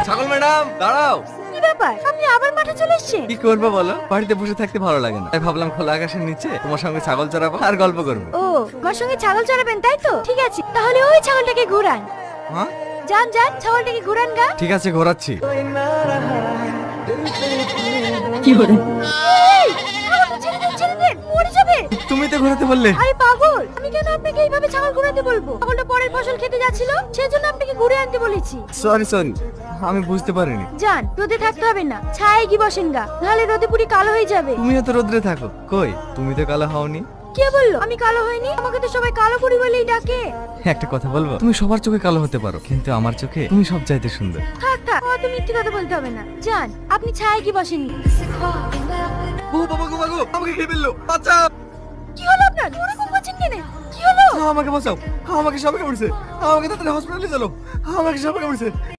ছাগল ম্যাডাম দাঁড়াও। কি ব্যাপার, আপনি আবার মাঠে চলে এসেছেন? কি করবো বলো, বাড়িতে বসে থাকতে ভালো লাগে না, তাই ভাবলাম খোলা আকাশের নিচে তোমার সঙ্গে ছাগল চড়াবো আর গল্প করবো। ও, আমার সঙ্গে ছাগল চড়াবেন তাই তো? ঠিক আছে, তাহলে ওই ছাগলটাকে ঘোরান। হ্যাঁ যান যান, ছাগলটাকে ঘোরান গা। ঠিক আছে, ঘোরাচ্ছি। এই, ছাগলটা ছেড়ে দেন, ছেড়ে দেন, মরে যাবে। তুমি তো ঘোরাতে বললে। আরে পাগল, আমি কেন আপনাকে এইভাবে ছাগল ঘোরাতে বলবো? ছাগলটা পরের ফসল খেতে যাচ্ছিল, সেজন্য আপনাকে ঘুরে আনতে বলেছি। সরি সরি, আমি বুঝতে পারিনি। যান, রোদে থাকতে হবে না, ছায়ায় কি বসেন গা, নাহলে রোদে পুরি কালো হয়ে যাবে। তুমিও তো রোদ্রে থাকো, কই তুমি তো কালো হওনি। কে বললো আমি কালো হয়নি? আমাকে তো সবাই কালো পুরি বলেই ডাকে। একটা কথা বলবো, তুমি সবার চোখে কালো হতে পারো, কিন্তু আমার চোখে তুমি সব চাইতে সুন্দর। থাক থাক, অত মিথ্যে কথা বলতে হবে না। যান, আপনি ছায়ায় কি বসেননি। ও বাবা গো বাবা, আমাকে খেয়ে ফেললো, বাঁচাও। কি হলো আপনার? ওরকম করছেন কেন? কি হলো? আমাকে বাঁচাও, আমাকে সাপে কামড়েছে, আমাকে তাড়াতাড়ি হসপিটালে চলো, আমাকে সাপে কামড়েছে।